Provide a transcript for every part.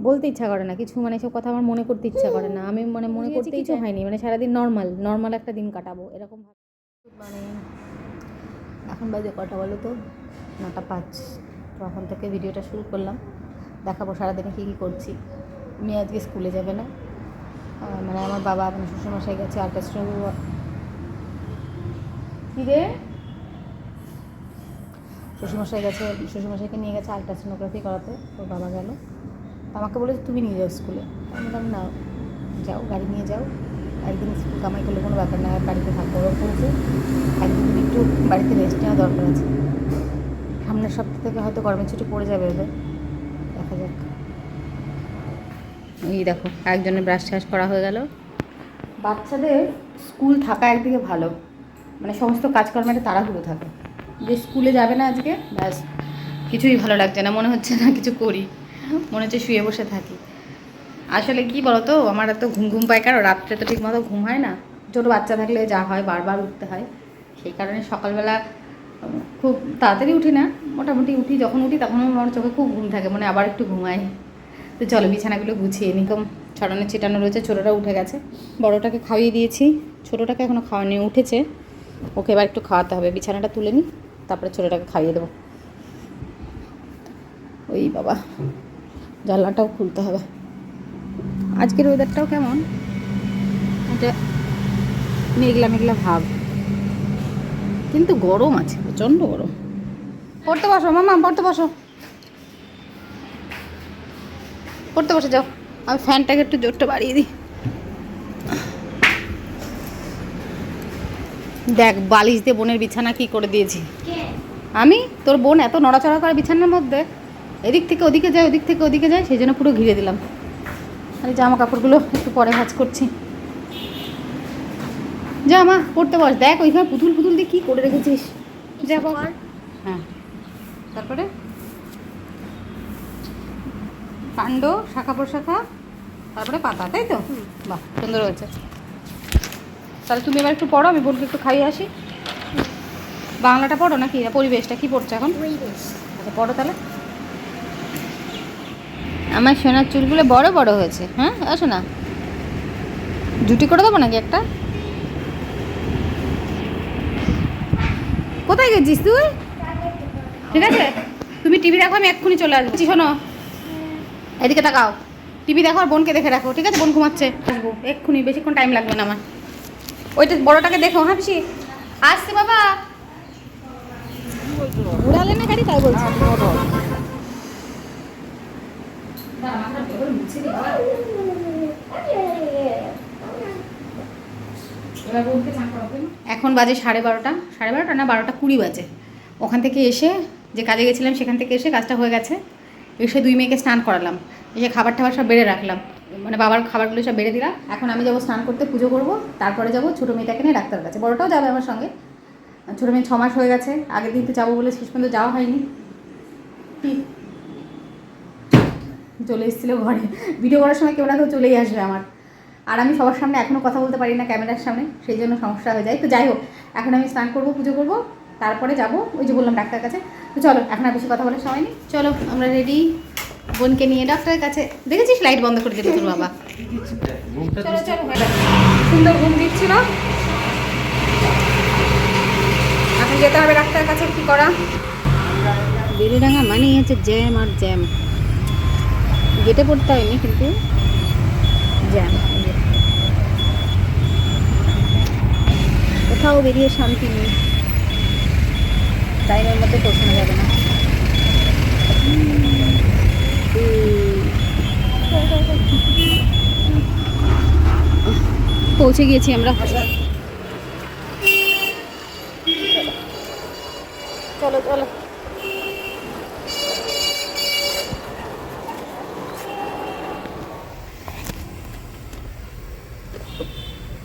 বলতে ইচ্ছা করে না কিছু, মানে এসব কথা আমার মনে করতে ইচ্ছা করে না। আমি মানে মনে করতে কিছু হয়নি, মানে সারাদিন নর্মাল একটা দিন কাটাবো এরকম। মানে এখন বাজে কটা বলো তো, 9:05। তখন থেকে ভিডিওটা শুরু করলাম, দেখাবো সারাদিনে কী কী করছি। মেয়ে আজকে স্কুলে যাবে না, মানে আমার বাবা মানে শ্বশুরমশাই গেছে আল্ট্রাসাউন্ড। কী রে, শ্বশুরমশাইকে নিয়ে গেছে আল্ট্রাসোনোগ্রাফি করাতে। তোর বাবা গেল, আমাকে বলেছে তুমি নিয়ে যাও স্কুলে। আমি বললাম না, যাও, গাড়ি নিয়ে যাও। একদিন স্কুল কামাই করলে কোনো ব্যাপার না, বাড়িতে থাকবো। ওরা বলছে একদিন একটু বাড়িতে রেস্ট নেওয়া দরকার আছে। সামনের সপ্তাহ থেকে হয়তো গরমের ছুটি পড়ে যাবে ওদের, দেখা যাক। এই দেখো একজনের ব্রাশ ট্রাশ করা হয়ে গেল। বাচ্চাদের স্কুল থাকা একদিকে ভালো, মানে সমস্ত কাজকর্মের তাড়াহুড়ো থাকে। যে স্কুলে যাবে না আজকে, ব্যাস কিছুই ভালো লাগছে না, মনে হচ্ছে না কিছু করি, মনে হচ্ছে শুয়ে বসে থাকি। আসলে কি বলতো, আমার এত ঘুম পায়, কারণ রাত্রে তো ঠিক মতো ঘুম হয় না। ছোটো বাচ্চা থাকলে যা হয়, বারবার উঠতে হয়। সেই কারণে সকালবেলা খুব তাড়াতাড়ি উঠি না, মোটামুটি উঠি। যখন উঠি তখন আমার চোখে খুব ঘুম থাকে, মানে আবার একটু ঘুমাই। তো চলো বিছানাগুলো গুছিয়ে নিকম ছড়ানো ছিটানো রয়েছে। ছোটোটা উঠে গেছে, বড়োটাকে খাইয়ে দিয়েছি, ছোটোটাকে এখনও খাওয়ানি, উঠেছে। ওকে এবার একটু খাওয়াতে হবে। বিছানাটা তুলে নিই, তারপরে ছোটোটাকে খাইয়ে দেবো। ওই বাবা, জানলাটাও খুলতে হবে। আজকের ওয়েদারটাও কেমন, এটা মেঘলা মেঘলা ভাব, কিন্তু গরম আছে, প্রচণ্ড গরম। পড়তে বসো মামা, পড়তে বসো, পড়তে বসে যাও। আমি ফ্যানটাকে একটু জোরটা বাড়িয়ে দিই। দেখ বালিশ দিয়ে বোনের বিছানা কি করে দিয়েছি আমি। তোর বোন এত নড়াচড়া করে বিছানার মধ্যে, এদিক থেকে ওদিকে যায়, ওদিক থেকে ওদিকে যায়, সেই জন্য পুরো ঘিরে দিলাম। আর জামা কাপড়গুলো একটু পরে ভাঁজ করছি। যা মা পড়তে বস। দেখ ওইখানে পুতুল দিয়ে কী করে রেখেছিস, যা বল। হ্যাঁ, তারপরে কাণ্ড, শাখা প্রশাখা, তারপরে পাতা, তাই তো? বাহ, সুন্দর হয়েছে। তাহলে তুমি এবার একটু পড়ো, আমি বোনকে একটু খাইয়ে আসি। বাংলাটা পড়ো নাকি পরিবেশটা, কি পড়ছো এখন? আচ্ছা পড়ো তাহলে। আমার সোনার চুলগুলো বড় বড় হয়েছে। হ্যাঁ আসো না, জুটি করে দেবো নাকি একটা? কোথায় গেছিস তুই? ঠিক আছে, তুমি টিভি দেখো, আমি এক্ষুনি চলে আসছি। শোনো, এদিকে তাকাও, টিভি দেখো আর বোনকে দেখে রাখো, ঠিক আছে? বোন ঘুমাচ্ছে, আসবো এক্ষুনি, বেশিক্ষণ টাইম লাগবে না আমার। ওইটা বড়টাকে দেখো। হ্যাঁ পিসি আসছে বাবা। উড়ালে না গাড়ি, তাই বলছি। এখন বাজে 12:30 না 12:20 বাজে। ওখান থেকে এসে, যে কাজে গেছিলাম সেখান থেকে এসে, কাজটা হয়ে গেছে। এসে 2 মেয়েকে স্নান করালাম, এসে খাবার টাবার সব বেড়ে রাখলাম, মানে বাবার খাবারগুলো সব বেড়ে দিলাম। এখন আমি যাবো স্নান করতে, পুজো করবো, তারপরে যাবো ছোটো মেয়েটাকে নিয়ে ডাক্তারের কাছে। বড়োটাও যাবে আমার সঙ্গে। ছোটো মেয়ে 6 মাস হয়ে গেছে, আগের দিন তো যাবো বলে শেষ পর্যন্ত যাওয়া হয়নি। কি চলে এসেছিলো ঘরে, ভিডিও করার সময় কেউ না কেউ চলেই আসবে আমার। আর আমি সবার সামনে এখনও কথা বলতে পারি না ক্যামেরার সামনে, সেই জন্য সমস্যা হয়ে যায়। তো যাই হোক, এখন আমি স্নান করবো, পুজো করবো, তারপরে যাবো ওই যে বললাম ডাক্তারের কাছে। তো চলো, এখন আর বেশি কথা বলার সময় নেই, চলো আমরা রেডি। বোনকে নিয়ে ডাক্তারের কাছে। দেখেছিস লাইট বন্ধ করে দিল তোর বাবা। চলো চলো, সুন্দর ঘুম দিচ্ছিল। এখন যেতে হবে ডাক্তারের কাছে, কী করা। বেলেডাঙ্গা মানেই হচ্ছে জ্যাম আর জ্যাম। গেটে পড়তে হয়নি, কিন্তু জ্যাম। কোথাও বেরিয়ে শান্তি নেই, টাইমের মধ্যে পৌঁছানো যাবে না। পৌঁছে গিয়েছি আমরা। চলো চলো,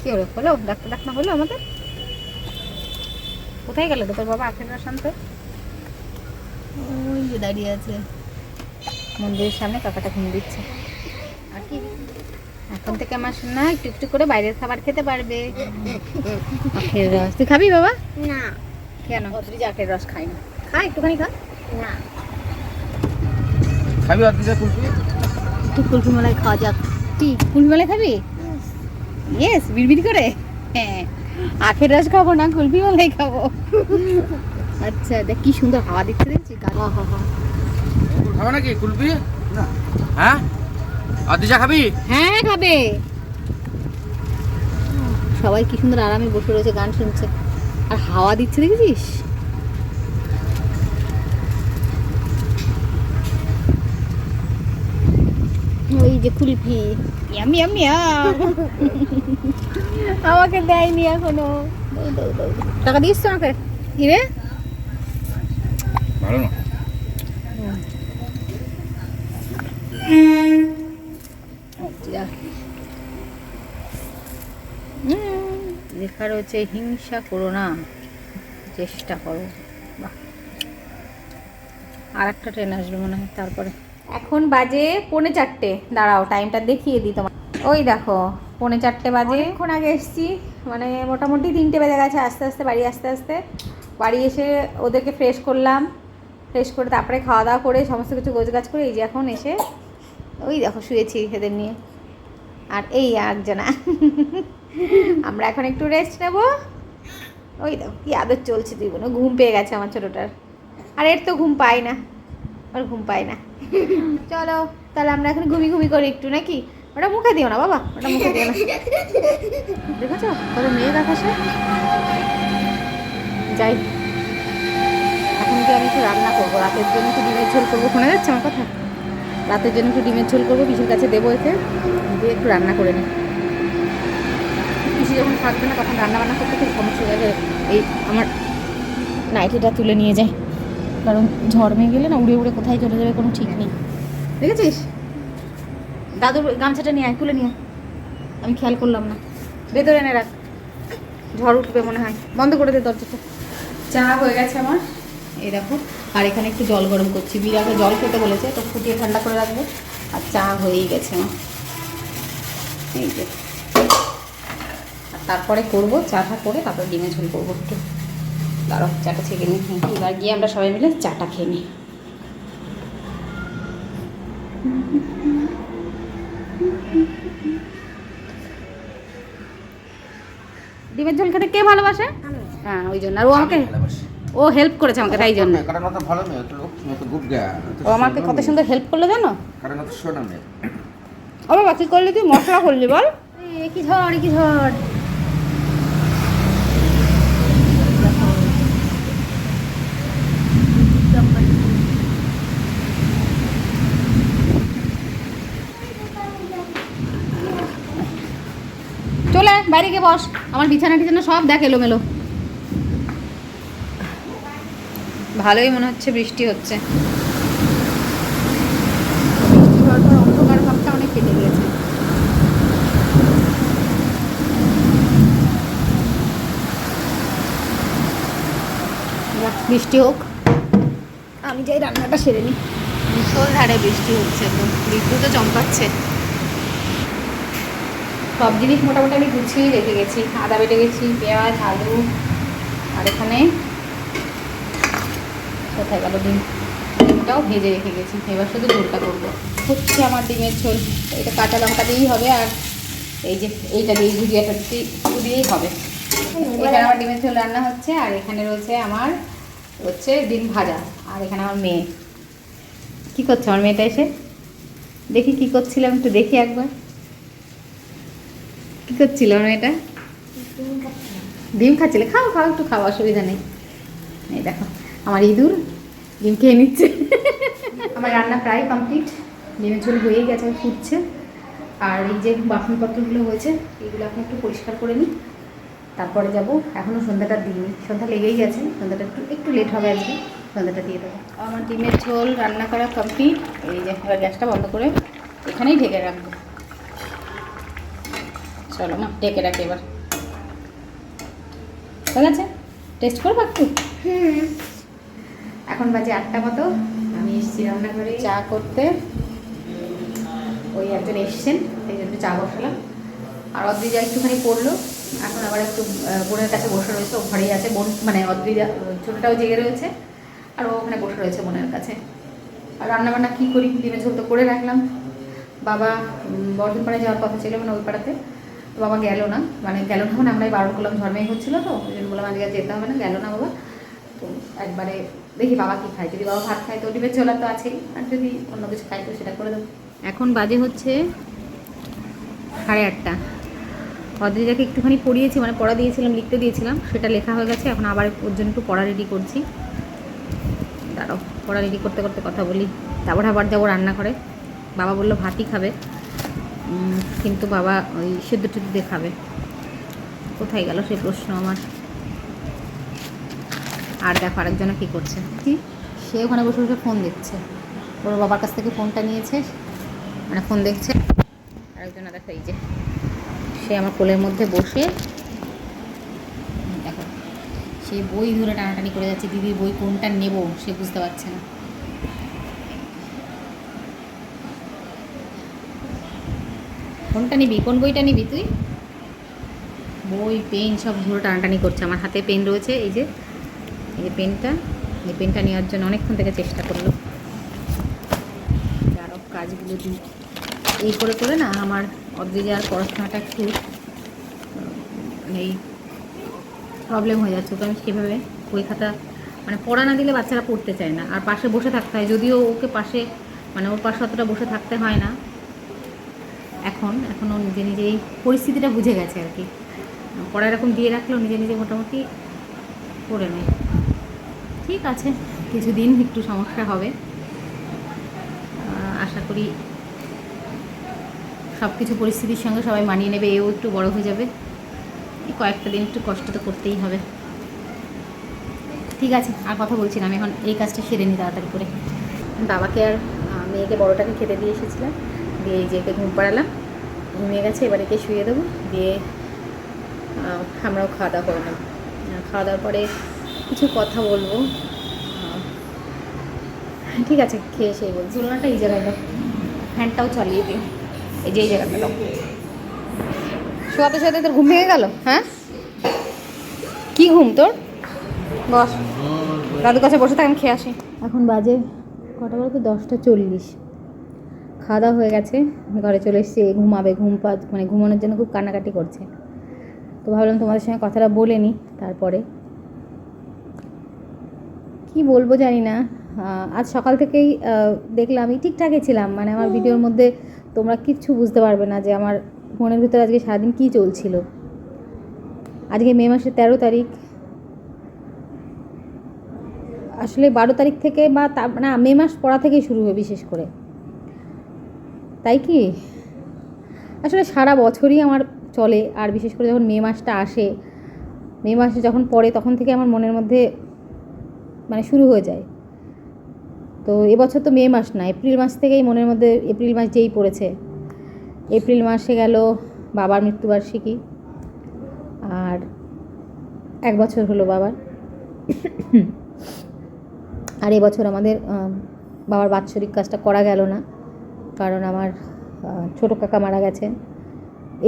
কি হলো, হলো ডাক্তার ডাক্তার হলো আমাদের। কোথায় গেল তোর বাবা? আখের রস আনতে ওই যে দাঁড়িয়ে আছে মন্দিরের সামনে, কাকাটা ঘুম দিচ্ছে। আর কি, এখন থেকে আমার না একটু একটু করে বাইরের খাবার খেতে পারবে। আখের রস তুই খাবি বাবা? না। কেন? অদ্রিজা আখের রস খাই না। খা একটুখানি, খা না। খাবি অদ্রিজা কুলফি? একটু কুলফি মালাই খাওয়া যাক। কি কুলফি মালাই খাবি? ইয়েস, বিড়বিড় করে। হ্যাঁ, আখের রস খাবো না, কুলফি মালাই খাবো। আচ্ছা, দেখ কি সুন্দর হাওয়া দিচ্ছে, দেখছি। খাবো নাকি কুলফি? না। হ্যাঁ, আদিজা খাবি? হ্যাঁ খাবে। সবাই কি সুন্দর আরামে বসে রয়েছে, গান শুনছে আর হাওয়া দিচ্ছে, দেখেছিস? ওই যে কুলফি, ইয়ামি ইয়ামি আমাকে দেয়নি এখনো। টাকা দিস তো আমাকে? কি রে? ভালো না। লেখা রয়েছে হিংসা করো না, চেষ্টা করো। বাহ, আর একটা ট্রেন আসবে মনে হয় তারপরে। এখন বাজে 3:45। দাঁড়াও টাইমটা দেখিয়ে দিই তোমার। ওই দেখো 3:45 বাজে। এখন আগে এসছি, মানে মোটামুটি 3টে বেজে গেছে। আস্তে আস্তে বাড়ি বাড়ি এসে ওদেরকে ফ্রেশ করলাম। ফ্রেশ করে তারপরে খাওয়া দাওয়া করে সমস্ত কিছু গোছগাছ করে এই যে এখন এসে ওই দেখো শুয়েছি এদের নিয়ে। আর এই একজনা আমরা এখন একটু রেস্ট নেব। ওই দেখো কি আদর চলছে, তুই বোন ঘুম পেয়ে গেছে আমার ছোটোটার। আর এর তো ঘুম পায় না, ওর ঘুম পায় না। চলো তাহলে আমরা এখন ঘুমি করি একটু, নাকি? ওটা মুখে দিও না বাবা, ওটা মুখে দিও না। দেখেছো কত মেঘ আকাশে। যাই, এখন কি আমি একটু রান্না করবো রাতের জন্য, একটু ডিমের ঝোল করবো। শোনা যাচ্ছে আমার কথা? রাতের জন্য একটু ডিমের ঝোল করবো, পিসির কাছে দেবো একে, দিয়ে একটু রান্না করে নিই। পিসি যখন থাকবে না তখন রান্না বান্না করতে খুব সমস্যা হয়ে যাবে। এই আমার নাইটিটা তুলে নিয়ে যায়, কারণ ঝড় মেয়ে গেলে না উড়ে উড়ে কোথায় চলে যাবে কোনো ঠিক নেই। দেখেছিস? দাদুর গামছাটা নিয়ে আয়, তুলে নিয়ে। আমি খেয়াল করলাম না, ভেতরে এনে রাখ, ঝড় উঠবে মনে হয়। বন্ধ করে দে দরজাটা। চা হয়ে গেছে আমার, এই দেখো। আর এখানে একটু জল গরম করছি, বিরাগে জল খেতে বলেছে তো ফুটিয়ে ঠান্ডা করে রাখবো। আর চা হয়েই গেছে আমার, এই যে। আর তারপরে করবো চাটা করে, তারপরে ডিমের ঝোল করবো একটু। দাঁড়াও চাটা ছেঁকে নিই, এবার গিয়ে আমরা সবাই মিলে চাটা খেয়ে নিই। ডিমের ঝোল খেতে কে ভালোবাসে? হ্যাঁ ওই জন্য। আর ও আমাকে, ও হেল্প করেছে আমাকে, তাই জন্য। ও আমাকে কত সুন্দর হেল্প করলো জানো? ও বাবা কি করলি তুই? মশলা করলি বল। কি ঝড়, কি ঝড়। চলে বাইরে গিয়ে বস, আমার বিছানা টিছানা সব দেখ এলোমেলো। ভালোই মনে হচ্ছে বৃষ্টি হচ্ছে। বৃষ্টি হওয়ার পর অন্ধকার ভাবটা অনেক কেটে গিয়েছে। বৃষ্টি হোক, আমি যাই রান্নাটা সেরে নিই। মুসল ধারে বৃষ্টি হচ্ছে, একদম বিদ্যুৎও চমকাচ্ছে। সব জিনিস মোটামুটি আমি গুছিয়েই রেখে গেছি। আদা বেটে গেছি, পেঁয়াজ, আলু, আর এখানে কোথায় গেল ডিম, ডিমটাও ভেজে রেখে গেছি। এবার শুধু ঝোলটা করবো। হচ্ছে আমার ডিমের ঝোল। এটা কাঁচা লঙ্কা দিয়েই হবে, আর এই যে এইটা দিয়ে ভুজিয়াটা দিয়েই হবে। এখানে আমার ডিমের ঝোল রান্না হচ্ছে, আর এখানে রয়েছে আমার ডিম ভাজা। আর এখানে আমার মেয়ে কী করছে, আমার মেয়েটা এসে দেখি কী করছিলাম, একটু দেখি একবার কী করছিল আমার মেয়েটা। ডিম খাচ্ছিল, খাও খাও একটু খাও, অসুবিধা নেই। এই দেখো আমার ইঁদুর ডিম খেয়ে নিচ্ছে। আমার রান্না প্রায় কমপ্লিট, ডিমের ঝোল হয়েই গেছে, ফুটছে। আর এই যে বাসনপত্রগুলো হয়েছে, এইগুলো এখন একটু পরিষ্কার করে নিই, তারপরে যাব। এখনও সন্ধ্যাটা দিইনি, সন্ধ্যা লেগেই গেছে, সন্ধ্যাটা একটু লেট হবে আজকে, সন্ধ্যাটা দিয়ে দেবো। আমার ডিমের ঝোল রান্না করা কমপ্লিট। এই যে এবার গ্যাসটা বন্ধ করে এখানেই ঢেকে রাখবো। চলো মা ঢেকে রাখি এবার। ঠিক আছে, টেস্ট করবো একটু। এখন বাজে 8টা মতো, আমি এসেছি রান্নাঘরে চা করতে। ওই একজন এসছেন, সেই জন্য চা বসালাম। আর অদ্রিজা একটুখানি পড়লো, এখন আবার একটু বোনের কাছে বসে রয়েছে। ও ঘরেই আছে, বোন মানে অদ্রিজা ছোটোটাও জেগে রয়েছে, আর ও ওখানে বসে রয়েছে বোনের কাছে। আর রান্নাবান্না কী করি, ডিমের ঝোল তো করে রাখলাম, বাবা বর্ধনপাড়ায় যাওয়ার কথা ছিল, মানে ওই পাড়াতে। তো বাবা গেল না, মানে আমরাই বারণ করলাম, ঝড়মেই হচ্ছিলো তো ওই জন্য বললাম আজকে আর যেতে হবে না, গেল না বাবা। তো একবারে দেখি বাবা কী খায়, যদি বাবা ভাত খায় তো ডিমের ছোলা তো আছেই, আর যদি অন্য কিছু খায় তো সেটা করে দেবো। এখন বাজে হচ্ছে 8:30। অদ্রিজাকে একটুখানি পড়িয়েছি, মানে পড়া দিয়েছিলাম, লিখতে দিয়েছিলাম, সেটা লেখা হয়ে গেছে। এখন আবার ওর জন্য একটু পড়া রেডি করছি। দাঁড়াও, পড়া রেডি করতে করতে কথা বলি। তারপর আবার যাবো রান্না করে। বাবা বললো ভাতই খাবে, কিন্তু বাবা ওই সেদ্ধ টেদ্ধ দিয়ে খাবে। কোথায় গেল সেই প্রশ্ন আমার। আর দেখো আরেকজনে কী করছে, কি সে ওখানে বসে বসে ফোন দেখছে, ওর বাবার কাছ থেকে ফোনটা নিয়েছে, মানে ফোন দেখছে। আরেকজনে দেখো এই যে সে আমার কোলের মধ্যে বসে দেখো সে বই ধরে টানাটানি করে যাচ্ছে, দিদির বই কোনটা নেব সে বুঝতে পারছে না। কোনটা নিবি, কোন বইটা নিবি তুই? বই পেন সব ধরে টানাটানি করছে। আমার হাতে পেন রয়েছে, এই যে পেনটা, এই পেনটা নেওয়ার জন্য অনেকক্ষণ থেকে চেষ্টা করলো। আরও কাজগুলো দিই এই করে করে না, আমার অদ্রিজার পড়াশোনাটা একটু এই প্রবলেম হয়ে যাচ্ছে। ওকে আমি সেভাবে বই খাতা মানে পড়া না দিলে বাচ্চারা পড়তে চায় না, আর পাশে বসে থাকতে হয়, যদিও ওকে পাশে মানে ওর পাশে অতটা বসে থাকতে হয় না এখন ও নিজে নিজেই পরিস্থিতিটা বুঝে গেছে আর কি। পড়া এরকম দিয়ে রাখলেও নিজে নিজে মোটামুটি পড়ে নেয়। ঠিক আছে, কিছুদিন একটু সমস্যা হবে, আশা করি সব কিছু পরিস্থিতির সঙ্গে সবাই মানিয়ে নেবে, এও একটু বড় হয়ে যাবে। কয়েকটা দিন একটু কষ্ট তো করতেই হবে। ঠিক আছে, আর কথা বলছি না, আমি এখন এই কাজটা সেরে নিই তাড়াতাড়ি করে। বাবাকে আর মেয়েকে বড়োটাকে খেতে দিয়ে এসেছিলাম, দিয়ে এই যে একে ঘুম পাড়ালাম, ঘুমিয়ে গেছে, এবার একে শুয়ে দেবো, দিয়ে আমরাও খাওয়া দাওয়া করে নেব। খাওয়া দাওয়ার পরে কিছু কথা বলবো। ঠিক আছে, খেয়ে সেই বলছি। ঝুলনাটা এই জায়গায় দাও, ফ্যানটাও চালিয়ে দিও, এই যে এই জায়গাটা দাও। শোয়াতে শোয়াতে তোর ঘুম ভেঙে গেল? হ্যাঁ, কি ঘুম তোর? বস, দাদুর কাছে বসে থাক, আমি খেয়ে আসি। এখন বাজে কটা বলতো, 10:40। খাওয়া দাওয়া হয়ে গেছে, ঘরে চলে এসেছি, ঘুমাবে, মানে ঘুমানোর জন্য খুব কান্নাকাটি করছে। তো ভাবলাম তোমাদের সঙ্গে কথাটা বলে নিই। তারপরে কি বলবো জানি না, আজ সকাল থেকেই দেখলাম আমি ঠিকঠাকই ছিলাম, মানে আমার ভিডিওর মধ্যে তোমরা কিচ্ছু বুঝতে পারবে না যে আমার মনের ভিতরে আজকে সারাদিন কী চলছিল। আজকে মে মাসের 13 তারিখ, আসলে 12 তারিখ থেকে বা না, মে মাস পড়া থেকেই শুরু হয় বিশেষ করে, তাই কি আসলে সারা বছরই আমার চলে, আর বিশেষ করে যখন মে মাসটা আসে, মে মাসে যখন পড়ে তখন থেকে আমার মনের মধ্যে মানে শুরু হয়ে যায়। তো এবছর তো মে মাস না, এপ্রিল মাস থেকেই মনের মধ্যে, এপ্রিল মাস যেই পড়েছে, এপ্রিল মাসে গেল বাবার মৃত্যুবার্ষিকী, আর 1 বছর হলো বাবার। আর এবছর আমাদের বাবার বাৎসরিক কাজটা করা গেল না, কারণ আমার ছোটো কাকা মারা গেছেন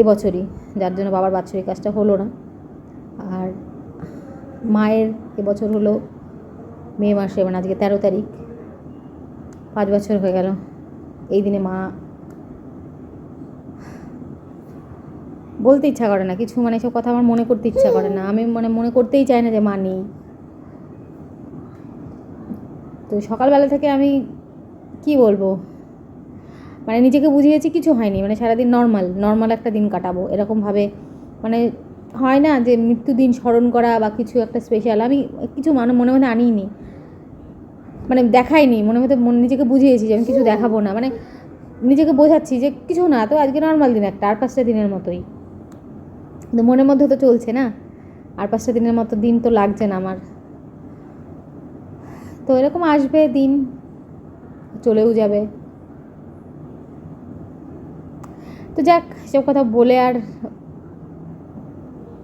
এবছরই, যার জন্য বাবার বাৎসরিক কাজটা হলো না। আর মায়ের এবছর হলো মে মাসে, মানে আজকে 13 তারিখ, 5 বছর হয়ে গেল এই দিনে। মা বলতে ইচ্ছা করে না কিছু, মানে সব কথা আমার মনে করতে ইচ্ছা করে না, আমি মানে মনে করতেই চাই না যে মা নেই। তো সকালবেলা থেকে আমি কি বলবো, মানে নিজেকে বুঝিয়েছি কিছু হয়নি, মানে সারাদিন নর্মাল একটা দিন কাটাবো এরকমভাবে, মানে হয় না যে মৃত্যুদিন স্মরণ করা বা কিছু একটা স্পেশাল, আমি কিছু মনে মধ্যে আনিনি, মানে দেখাইনি, নিজেকে বুঝিয়েছি যে আমি কিছু দেখাবো না, মানে নিজেকে বোঝাচ্ছি যে কিছু না, তো আজকে নর্মাল দিন একটা, আর 5টা দিনের মতোই, কিন্তু মনের মধ্যে তো চলছে না, আর 5টা দিনের মতো দিন তো লাগছে না আমার। তো এরকম আসবে দিন, চলেও যাবে। তো যাক, সব কথা বলে আর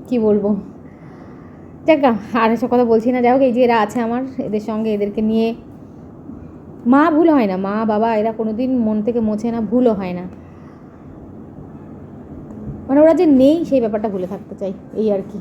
কি বলবো, যাক আর এসব কথা বলছি না। যাই হোক, এই যে এরা আছে আমার, এদের সঙ্গে, এদেরকে নিয়ে মা ভুল হয় না, মা বাবা এরা কোনো দিন মন থেকে মোছে না, ভুলও হয় না, মানে ওরা যে নেই সেই ব্যাপারটা ভুলে থাকতে চাই, এই আর কি।